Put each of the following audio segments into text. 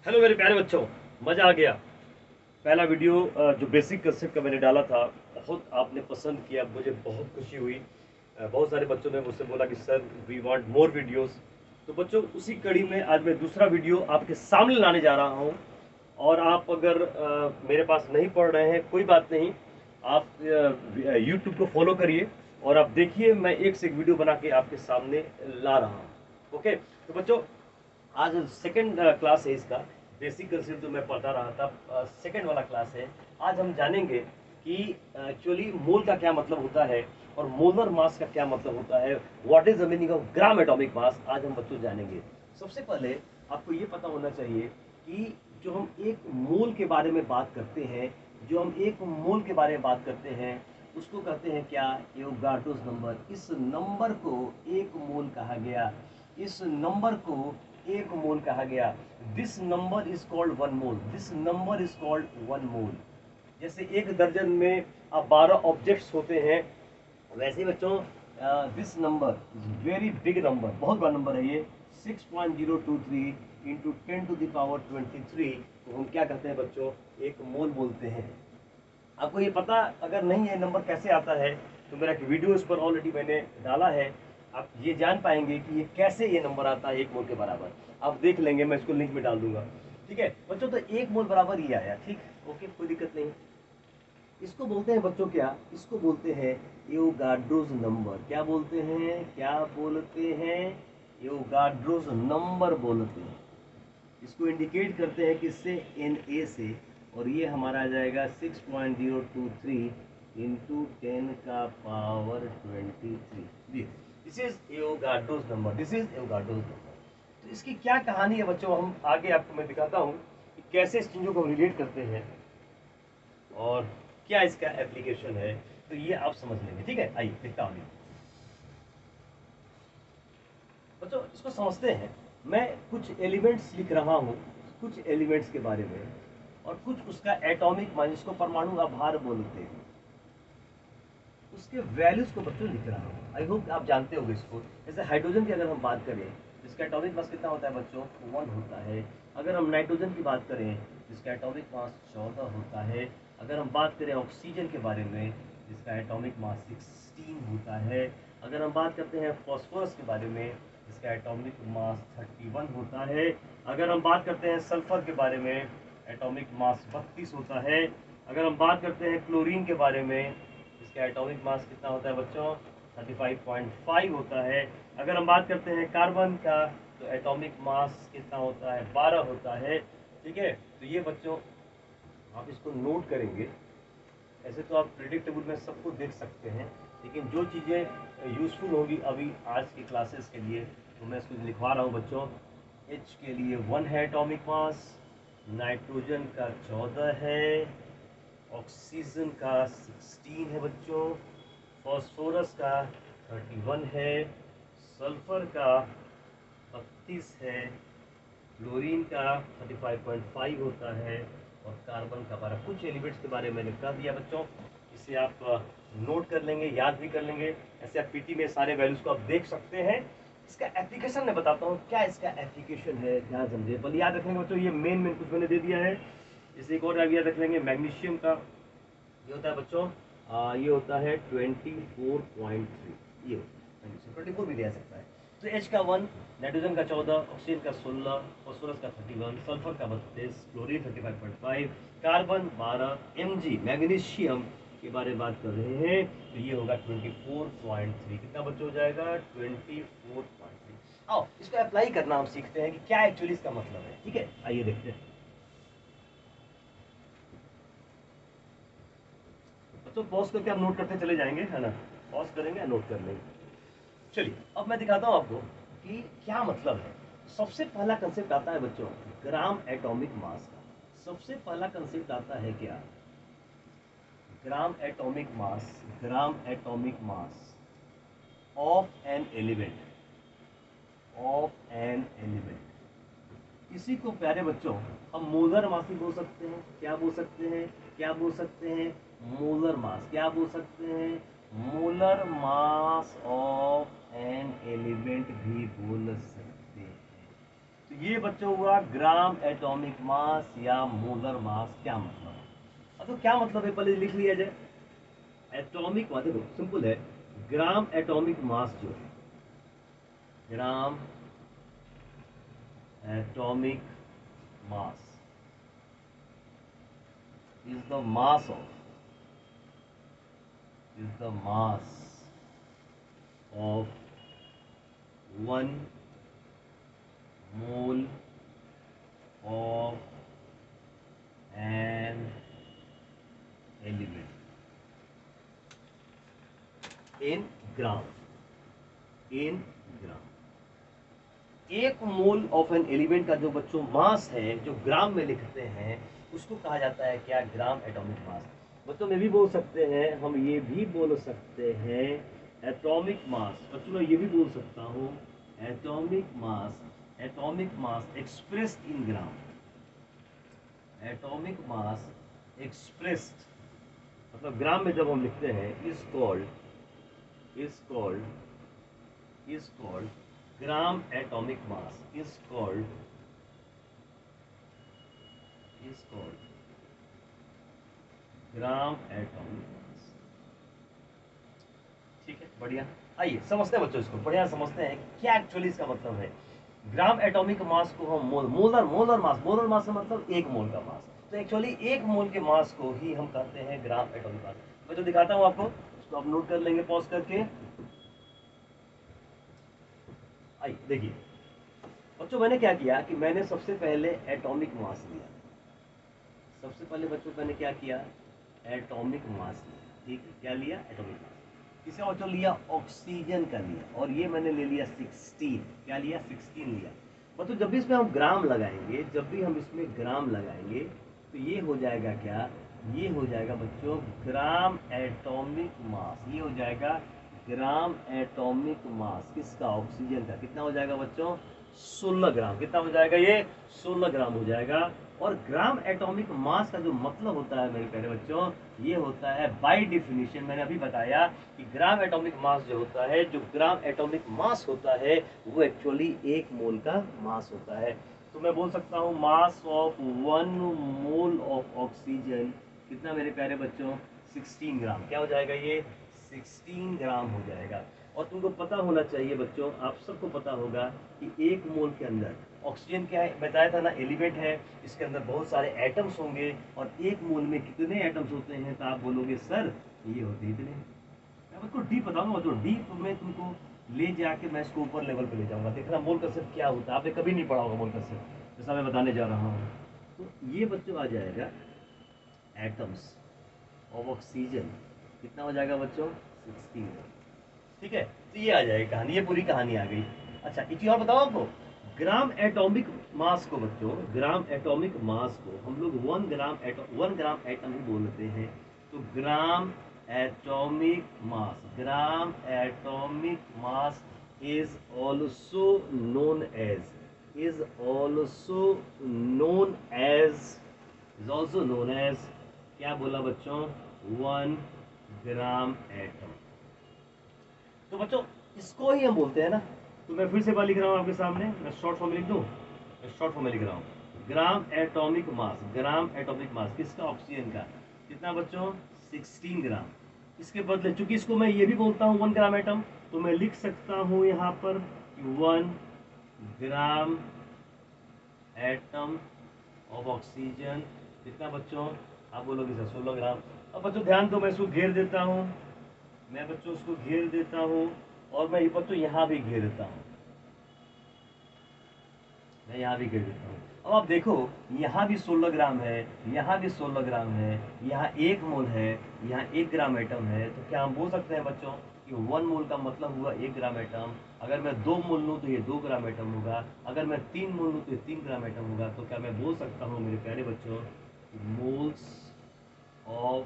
Hello मेरे प्यारे बच्चों, मज़ा आ गया। पहला वीडियो जो बेसिक कंसेप्ट का मैंने डाला था, बहुत आपने पसंद किया, मुझे बहुत खुशी हुई। बहुत सारे बच्चों ने मुझसे बोला कि sir we want more videos. तो बच्चों, उसी कड़ी में आज मैं दूसरा वीडियो आपके सामने लाने जा रहा हूँ। और आप अगर मेरे पास नहीं पढ़ रहे हैं, कोई बात नहीं, आप यूट्यूब को फॉलो करिए और आप देखिए, मैं एक से एक वीडियो बना के आपके सामने ला रहा हूँ। ओके, तो बच्चों, आज सेकंड क्लास है इसका। बेसिक कंसेप्ट जो मैं पढ़ा रहा था, सेकंड वाला क्लास है। आज हम जानेंगे कि एक्चुअली मोल का क्या मतलब होता है और मोलर मास का क्या मतलब होता है। What is the meaning of gram atomic मास, आज हम बच्चों जानेंगे। सबसे पहले आपको ये पता होना चाहिए कि जो हम एक मोल के बारे में बात करते हैं, जो हम एक मोल के बारे में बात करते हैं, उसको कहते हैं क्या? Avogadro's number. इस नंबर को एक मोल कहा गया। इस नंबर को एक मोल कहा गया। This number is called one mole. This number is called one mole. जैसे एक दर्जन में 12 ऑब्जेक्ट्स होते हैं, वैसे ही बच्चों this number is very big number, बहुत बड़ा नंबर है ये। 6.023 इंटू 10 to the power 23 को हम क्या कहते हैं बच्चों? एक मोल बोलते हैं। आपको ये पता अगर नहीं है नंबर कैसे आता है, तो मेरा एक वीडियो इस पर ऑलरेडी मैंने डाला है। आप ये जान पाएंगे कि ये कैसे ये नंबर आता है एक मोल के बराबर। आप देख लेंगे, मैं इसको लिंक में डाल दूंगा। ठीक है बच्चों, तो एक मोल बराबर ये आया। ठीक, ओके, कोई दिक्कत नहीं। इसको बोलते हैं बच्चों क्या? इसको बोलते हैं एवोगाड्रोस नंबर। क्या बोलते हैं? क्या बोलते हैं? एवोगाड्रोस नंबर बोलते हैं। इसको इंडिकेट करते हैं किससे? एन ए से। और ये हमारा आ जाएगा 6.023 इंटू 10 का power 23। This is Avogadro's number. This is Avogadro's number. तो इसकी क्या कहानी है बच्चों, हम आगे आपको मैं दिखाता हूँ कि कैसे इस चीज़ों को रिलेट करते हैं और क्या इसका एप्लीकेशन है। तो ये आप समझ लेंगे। ठीक है, आइए दिखता हूँ बच्चों, इसको समझते हैं। मैं कुछ एलिमेंट्स लिख रहा हूँ, कुछ एलिमेंट्स के बारे में, और कुछ उसका एटॉमिक मास, जिसको परमाणु आभार बोलते हैं, उसके वैल्यूज को बच्चों लिख रहा हूँ। आई होप आप जानते होंगे इसको। जैसे हाइड्रोजन की अगर हम बात करें, जिसका एटॉमिक मास कितना होता है बच्चों? 1 होता है। अगर हम नाइट्रोजन की बात करें, जिसका एटॉमिक मास 14 होता है। अगर हम बात करें ऑक्सीजन के बारे में, जिसका एटॉमिक मास 16 होता है। अगर हम बात करते हैं फॉस्फोरस के बारे में, जिसका एटॉमिक मास 31 होता है। अगर हम बात करते हैं सल्फर के बारे में, एटॉमिक मास 32 होता है। अगर हम बात करते हैं क्लोरीन के बारे में, इसका एटॉमिक मास कितना होता है बच्चों? 35.5 होता है। अगर हम बात करते हैं कार्बन का, तो एटॉमिक मास कितना होता है? 12 होता है। ठीक है, तो ये बच्चों आप इसको नोट करेंगे। ऐसे तो आप प्रिडिक्टेबल में सबको देख सकते हैं, लेकिन जो चीज़ें यूज़फुल होगी अभी आज की क्लासेस के लिए, तो मैं इसको लिखवा रहा हूँ बच्चों। एच के लिए 1 है एटॉमिक मास, नाइट्रोजन का 14 है, ऑक्सीजन का 16 है बच्चों, फॉस्फोरस का 31 है, सल्फर का 32 है, क्लोरीन का 35.5 होता है, और कार्बन का 12। कुछ एलिमेंट्स के बारे में मैंने कह दिया बच्चों। इसे आप नोट कर लेंगे, याद भी कर लेंगे। ऐसे आप पीटी में सारे वैल्यूज को आप देख सकते हैं। इसका एप्लीकेशन मैं बताता हूँ, क्या इसका एप्लीकेशन है, ध्यान समझिए। बल याद रखेंगे बच्चों, ये मेन कुछ मैंने दे दिया है। इसे एक और याद रख लेंगे, मैग्नीशियम का ये होता है बच्चों, ये होता है 24.3। ये 24 भी दे सकता है। तो एच का 1, नाइट्रोजन का 14, ऑक्सीजन का 16, फॉस्फोरस का 31, सल्फर का 32, क्लोरीन 35.5, कार्बन 12, Mg मैग्नीशियम के बारे में बात कर रहे हैं, तो ये होगा 24.3। कितना बच्चों हो जाएगा? 24.3। आओ इसको अप्लाई करना हम सीखते हैं कि क्या एक्चुअली इसका मतलब है। ठीक है, आइए देखते हैं बच्चों। पॉज करके आप नोट करते चले जाएंगे, है ना? पॉज करेंगे, नोट कर लेंगे। चलिए अब मैं दिखाता हूं आपको कि क्या मतलब है। सबसे पहला कंसेप्ट आता है बच्चों ग्राम एटॉमिक मास का। सबसे पहला कंसेप्ट आता है क्या? ग्राम atomic mass. Gram atomic mass of an element. Of an element. इसी को प्यारे बच्चों हम मोलर मास भी बोल सकते हैं। क्या बोल सकते हैं? क्या बोल सकते हैं? Molar mass. क्या बोल सकते हैं? Molar mass of an element भी बोल सकते हैं। तो तो ये बच्चों हुआ ग्राम एटॉमिक मास या मोलर मास। क्या मतलब है? तो क्या मतलब है पहले लिख लिया जाए। एटॉमिक मास देखो सिंपल है, ग्राम एटॉमिक मास जो है, ग्राम atomic mass is the mass of 1 mole of an element in ग्राम। एक मोल ऑफ एन एलिमेंट का जो बच्चों मास है, जो ग्राम में लिखते हैं, उसको कहा जाता है क्या? ग्राम एटॉमिक मास। बच्चों में भी बोल सकते हैं, हम ये भी बोल सकते हैं एटॉमिक मास। बच्चों मैं ये भी बोल सकता हूँ atomic mass expressed in gram. Atomic mass expressed मतलब ग्राम में जब हम लिखते हैं is called gram atomic mass is called gram atomic मास। ठीक है, बढ़िया। आइए समझते हैं बच्चों, इसको बढ़िया समझते हैं क्या एक्चुअली इसका मतलब है। ग्राम एटॉमिक मास को हम मोलर मास का मतलब एक मोल का मास। तो एक्चुअली एक मोल के मास को ही हम कहते हैं ग्राम एटॉमिक मास। मैं जो दिखाता हूं आपको, इसको आप नोट कर लेंगे पॉज करके। आइए देखिए बच्चों, मैंने क्या किया कि मैंने सबसे पहले एटॉमिक मास लिया। सबसे पहले बच्चों मैंने क्या किया? एटॉमिक मास लिया। ठीक है, क्या लिया? Atomic mass. इसका बच्चों लिया ऑक्सीजन का लिया, और ये मैंने ले लिया 16। क्या लिया? 16 लिया। बच्चों जब भी इसमें हम ग्राम लगाएंगे, तो ये हो जाएगा क्या? ये हो जाएगा बच्चों ग्राम एटॉमिक मास। ये हो जाएगा ग्राम एटॉमिक मास किसका? ऑक्सीजन का। कितना हो जाएगा बच्चों? 16 ग्राम। कितना हो जाएगा? ये 16 ग्राम हो जाएगा। और ग्राम एटॉमिक मास का जो मतलब होता है मेरे प्यारे बच्चों, ये होता है बाय डिफिनीशन, मैंने अभी बताया कि ग्राम एटॉमिक मास जो होता है, जो ग्राम एटॉमिक मास होता है, वो एक्चुअली एक मोल का मास होता है। तो मैं बोल सकता हूँ mass of 1 mole of oxygen कितना मेरे प्यारे बच्चों? 16 ग्राम। क्या हो जाएगा? ये 16 ग्राम हो जाएगा। और तुमको पता होना चाहिए बच्चों, आप सबको पता होगा कि एक मोल के अंदर ऑक्सीजन क्या है? बताया था ना, एलिमेंट है, इसके अंदर बहुत सारे एटम्स होंगे। और एक मोल में कितने एटम्स होते हैं? तो आप बोलोगे सर ये होते इतने। मैं आपको डीप बताऊंगा बच्चों, डीप में तुमको ले जाके मैं इसको ऊपर लेवल पे ले जाऊंगा। देखना मोल कंसेप्ट क्या होता है, आपने कभी नहीं पढ़ा होगा मोल कंसेप्ट, जैसा मैं बताने जा रहा हूँ। तो ये बच्चों आ जाएगा एटम्स ऑफ ऑक्सीजन। कितना हो जाएगा बच्चों? 16। ठीक है, तो ये आ जाएगी कहानी, ये पूरी कहानी आ गई। अच्छा एक चीज और बताओ आपको, ग्राम एटॉमिक मास को बच्चों, ग्राम एटॉमिक मास को हम लोग 1 ग्राम एटम ही बोलते हैं। तो gram atomic mass is also known as क्या बोला बच्चों? 1 ग्राम एटम। तो बच्चों इसको ही हम बोलते हैं ना। तो मैं फिर से बार लिख रहा हूँ आपके सामने, मैं शॉर्ट फॉर्म में लिख दूँ। मैं शॉर्ट फॉर्म में लिख रहा हूँ ग्राम एटॉमिक मास किसका? ऑक्सीजन का। कितना बच्चों? 16 ग्राम। इसके बदले चूंकि इसको मैं ये भी बोलता हूँ 1 ग्राम एटम, तो मैं लिख सकता हूँ यहाँ पर 1 ग्राम एटम ऑफ ऑक्सीजन। कितना बच्चों? आप बोलोगे सर 16 ग्राम। अब बच्चों ध्यान दो, मैं इसको घेर देता हूँ, मैं बच्चों उसको घेर देता हूँ, और मैं बच्चों यहाँ भी घेर देता हूँ, मैं यहाँ भी घेर देता हूँ। अब आप देखो यहाँ भी 16 ग्राम है, यहाँ भी 16 ग्राम है, यहाँ 1 मोल है, यहाँ 1 ग्राम एटम है। तो क्या हम बोल सकते हैं बच्चों कि 1 मोल का मतलब हुआ 1 ग्राम एटम। अगर मैं 2 मोल लूँ तो ये 2 ग्राम एटम होगा। अगर मैं 3 मोल लूँ तो ये 3 ग्राम एटम होगा। तो क्या मैं बोल सकता हूँ मेरे प्यारे बच्चों, मोल्स ऑफ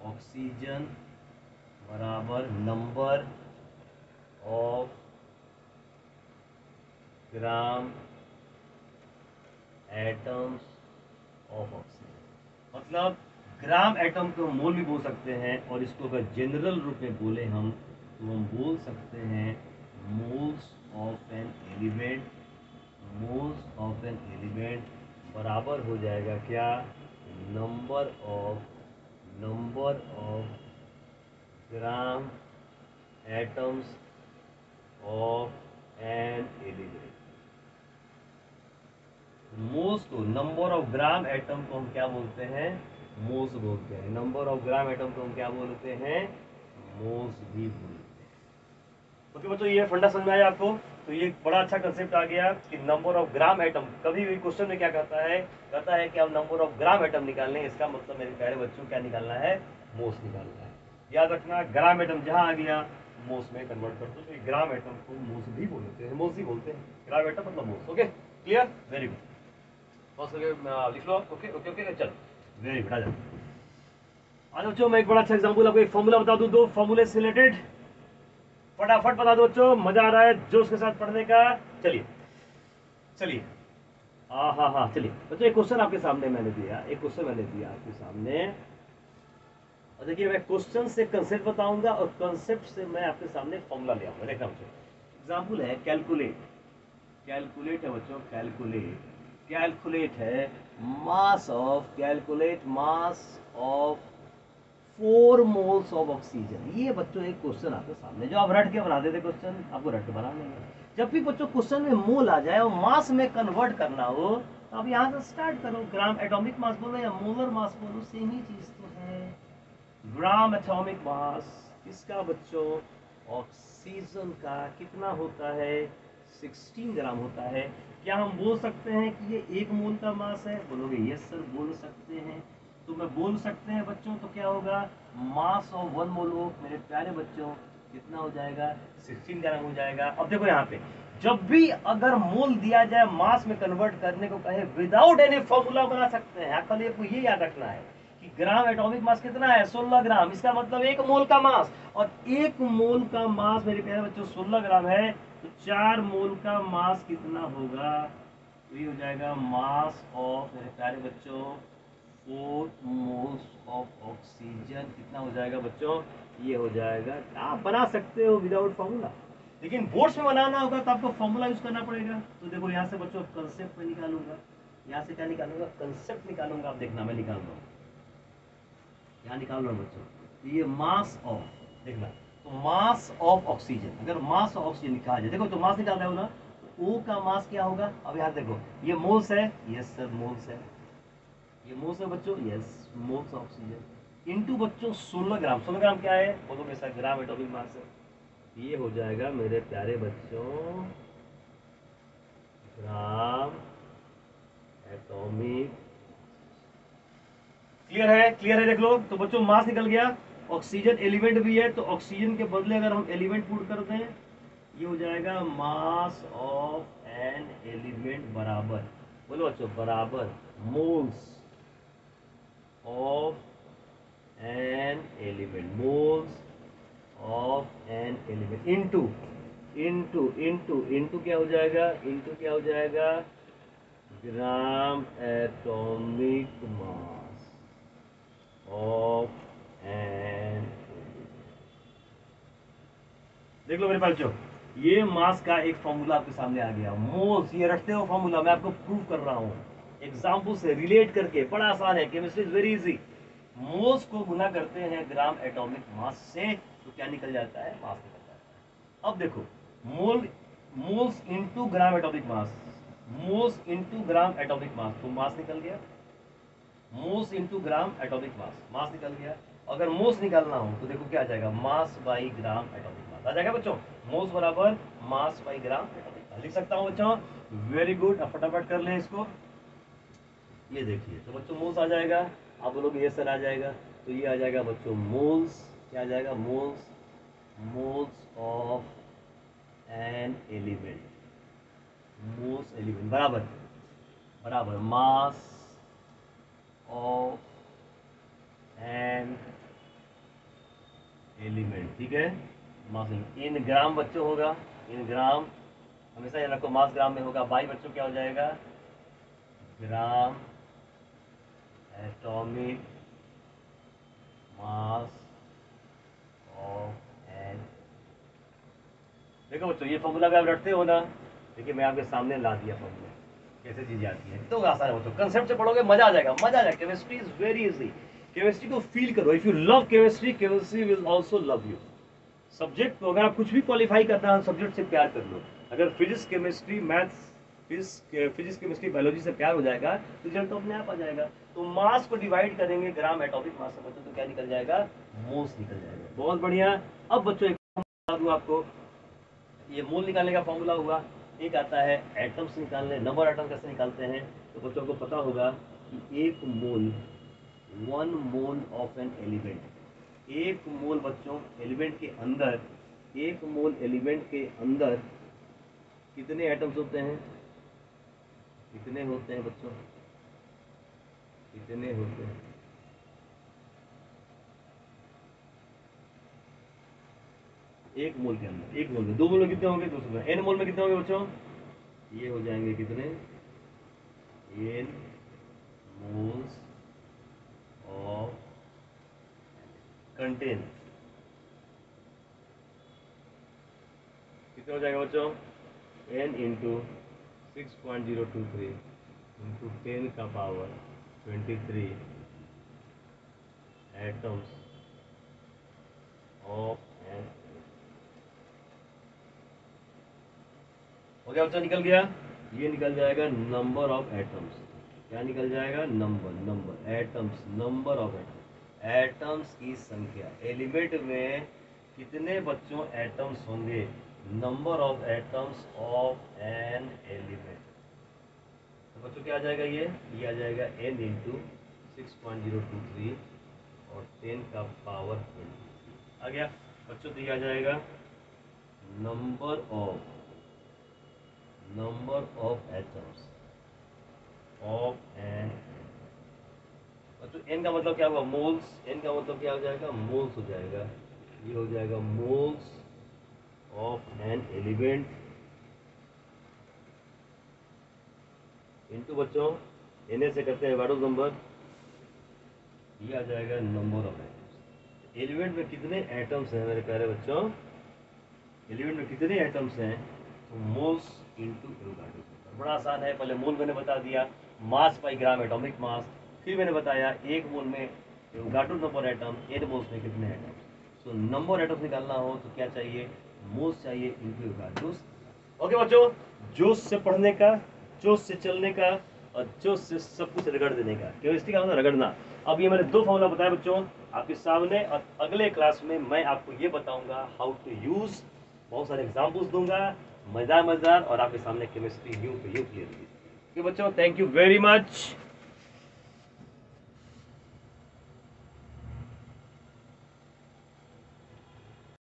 ऑक्सीजन बराबर number of gram atoms of oxygen. मतलब ग्राम एटम को मोल भी बोल सकते हैं, और इसको अगर जनरल रूप में बोले हम, तो हम बोल सकते हैं moles of an element moles of an element बराबर हो जाएगा क्या, number of gram atoms of an element. Moles को, नंबर ऑफ ग्राम एटम को हम क्या बोलते हैं, मोल्स बोलते हैं। नंबर ऑफ ग्राम एटम को हम क्या बोलते हैं, मोल्स भी बोलते हैं। ओके बच्चों, ये फंडा समझ में आया आपको। तो ये बड़ा अच्छा कंसेप्ट आ गया कि नंबर ऑफ ग्राम एटम, कभी भी क्वेश्चन में क्या कहता है कि अब नंबर ऑफ ग्राम एटम निकालने, इसका मतलब मेरे प्यारे बच्चों क्या निकालना है, मोल्स निकालना है। याद रखना, ग्राम एटम जहां आ गया मोल्स में कन्वर्ट कर दो। तो ग्राम एटम को मोल्स भी बोलते हैं, मोल्स ही बोलते हैं। ग्राम एटम मतलब moles. Okay clear, very good. लिख लो। ओके ओके ओके, चलो वेरी गुड। आ जाओ बच्चों, मैं एक बड़ा अच्छा एग्जांपल आपको एक फॉर्मूला बता दूं, दो फॉर्मूले से रिलेटेड, फटाफट बता दो बच्चों, मजा आ रहा है जोश के साथ पढ़ने का। चलिए चलिए, हाँ चलिए बच्चों, एक क्वेश्चन आपके सामने मैंने दिया, एक क्वेश्चन मैंने दिया आपके सामने, और देखिए मैं क्वेश्चन से कंसेप्ट बताऊंगा और कंसेप्ट से मैं आपके सामने फॉर्मूला ले आऊंगा। देखना बच्चों, एग्जांपल है कैलकुलेट, कैलकुलेट है बच्चों, कैलकुलेट है mass of, calculate mass of 4 moles of oxygen. ये बच्चों एक क्वेश्चन आपके सामने, जो आप रट के बना देते क्वेश्चन, आपको रट के बना लेंगे। जब भी बच्चों क्वेश्चन में मोल आ जाए और मास में कन्वर्ट करना हो, तो आप यहाँ से स्टार्ट करो। ग्राम एटॉमिक मास बोलो या मोलर मास बोलो, सेम ही चीज तो है। ग्राम एटॉमिक मास किसका बच्चों, ऑक्सीजन का कितना होता है, 16 ग्राम होता है। क्या हम बोल सकते हैं कि ये 1 मोल का मास है, बोलोगे यस सर बोल सकते हैं। तो मैं बोल सकते हैं बच्चों, तो क्या होगा, मास ऑफ 1 मोल ऑफ, मेरे प्यारे बच्चों कितना हो जाएगा, 16 ग्राम हो जाएगा। अब देखो यहाँ पे, जब भी अगर मोल दिया जाए मास में कन्वर्ट करने को कहे, विदाउट एनी फॉर्मूला बना सकते हैं। कल आपको ये याद रखना है कि ग्राम एटॉमिक मास कितना है, 16 ग्राम। इसका मतलब 1 मोल का मास, और 1 मोल का मास मेरे प्यारे बच्चों 16 ग्राम है। तो 4 मोल का मास कितना होगा, तो ये हो जाएगा मास ऑफ मेरे प्यारे बच्चों 4 मोल्स ऑफ ऑक्सीजन। कितना हो जाएगा बच्चों, ये हो जाएगा। आप बना सकते हो विदाउट फॉर्मूला, लेकिन बोर्ड्स में बनाना होगा तो आपको फॉर्मूला यूज करना पड़ेगा। तो देखो यहाँ से बच्चों कंसेप्ट में निकालूंगा, यहाँ से क्या निकालूंगा, कंसेप्ट निकालूंगा। आप देखना मैं निकाल रहा हूँ, यहाँ निकाल रहा हूँ बच्चों। तो ये मास ऑफ, देखना, तो मास ऑफ ऑक्सीजन, अगर मास ऑफ ऑक्सीजन लिखा जाए, देखो तो मास निकाल रहे हो ना, तो O का मास क्या होगा। अब यहाँ देखो, ये मोल्स है, यस सर मोल्स है, ये मोल्स है बच्चों, यस मोल्स ऑक्सीजन, इनटू बच्चों 16 ग्राम। 16 ग्राम क्या है, बोलो मेरे साथ, ग्राम एटॉमिक मास है। ये हो जाएगा मेरे प्यारे बच्चों ग्राम एटॉमिक। क्लियर है, देख लो। तो बच्चों मास निकल गया, ऑक्सीजन एलिमेंट भी है, तो ऑक्सीजन के बदले अगर हम एलिमेंट पुट कर दें, ये हो जाएगा मास ऑफ एन एलिमेंट बराबर, बोलो बच्चों, बराबर moles of an element, moles of an element into into into into क्या हो जाएगा, इनटू क्या हो जाएगा, gram atomic mass of n. देख लो मेरे पास जो ये मास का एक फॉर्मूला आपके सामने आ गया, मोल्स। ये रखते हो फॉर्मूला, मैं आपको प्रूव कर रहा हूं एग्जाम्पल से रिलेट करके, बड़ा आसान है, chemistry is very easy. Moles को गुना करते हैं ग्राम एटॉमिक मास से, तो क्या निकल जाता है, मास निकल जाता है। अब देखो, moles into gram atomic mass, moles into gram atomic mass, तो मास निकल गया। Moles into gram atomic mass, mass निकल गया। अगर मोल्स निकालना हो तो देखो क्या आ जाएगा, मास बाई ग्राम एटॉमिक मास आ जाएगा बच्चों। मोल्स बराबर मास बाई ग्राम एटॉमिक मास लिख सकता हूं बच्चों, वेरी गुड। अब फटाफट कर लें इसको। ये देखिए, तो बच्चों मोल्स आ जाएगा, आप बोलोगे ये सर आ जाएगा, तो ये आ जाएगा बच्चों मोल्स, क्या आ जाएगा, moles, moles of an element, moles element बराबर बराबर मास ऑफ एन एलिमेंट। ठीक है, मास इन ग्राम बच्चों होगा, इन ग्राम, हमेशा याद रखो मास ग्राम में होगा। बाई बच्चों क्या हो जाएगा, gram atomic mass of n. देखो बच्चों, ये फॉर्मूला अगर आप रटते हो ना, देखिए मैं आपके सामने ला दिया फॉर्मूला, कैसे चीजें आती है, तो आसान है बच्चों, कंसेप्ट से पढ़ोगे मजा आ जाएगा, मजा आ जाएगा। Chemistry is very easy, chemistry को फील करो। If you love chemistry, chemistry will also love you. Subject को अगर आप कुछ भी क्वालिफाई करना है, सब्जेक्ट से प्यार कर लो। अगर physics chemistry maths, physics chemistry biology से प्यार हो जाएगा तो रिजल्ट तो अपने आप आ जाएगा। तो मास को डिवाइड करेंगे ग्राम एटॉमिक मास से बच्चों, तो क्या निकल जाएगा, मोल्स निकल जाएगा। बहुत बढ़िया। अब बच्चों एक बता दूं आपको, ये मोल निकालने का फॉर्मूला हुआ। एक आता है एटम्स निकालने, नंबर एटम कैसे निकालते हैं, तो बच्चों को पता होगा कि एक मोल, 1 मोल ऑफ एन एलिमेंट, एक मोल बच्चों एलिमेंट के अंदर, एक मोल एलिमेंट के अंदर कितने एटम्स होते हैं, कितने होते हैं बच्चों, कितने होते हैं, एक मोल के अंदर, एक मोल में, 2 मोल में कितने होंगे, 200 में, एन मोल में कितने होंगे बच्चों, ये हो जाएंगे कितने, एन मोल्स ऑफ कंटेन, कितने हो जाएगा बच्चों, n इंटू 6.023 इंटू 10 का पावर 23 एटम्स ऑफ एन। हो गया बच्चों, निकल गया। ये निकल जाएगा नंबर ऑफ एटम्स। क्या निकल जाएगा, number atoms, number of atoms, atoms की संख्या। एलिमेंट में कितने बच्चों एटम्स होंगे, number of atoms of an element. तो बच्चों क्या आ जाएगा, ये आ जाएगा n इंटू 6.023 और 10 का पावर 23 आ गया बच्चों। तो ये आ जाएगा number of atoms of n. बच्चों n का मतलब क्या हुआ, मोल्स, n का मतलब क्या हो जाएगा, मोल्स हो जाएगा। ये हो जाएगा moles of an element into बच्चों Na से करते हैं वाइडोज नंबर, ये आ जाएगा नंबर ऑफ एटम्स। एलिमेंट में कितने एटम्स हैं मेरे प्यारे बच्चों, एलिमेंट में कितने एटम्स हैं, तो मोल्स इनटू एवोगाड्रो। बड़ा आसान है, पहले मोल मैंने बता दिया, मास बाई ग्राम एटॉमिक मास, फिर मैंने बताया एक मोल में Avogadro number atom, n moles में कितने एटम्स। सो नंबर एटम्स निकालना हो तो क्या चाहिए, मोल्स चाहिए इनटू एवोगाड्रो। ओके बच्चों, जोश से पढ़ने का, जोश से चलने का और जोश से सब कुछ रगड़ देने का, केमिस्ट्री का मतलब रगड़ना। अब ये मैंने 2 फॉर्मूला बताया बच्चों आपके सामने, और अगले क्लास में मैं आपको ये बताऊंगा हाउ टू यूज, बहुत सारे एग्जाम्पल्स दूंगा मजेदार, और आपके सामने केमिस्ट्री यूं पे यूं क्लियर होगी। बच्चों थैंक यू वेरी मच।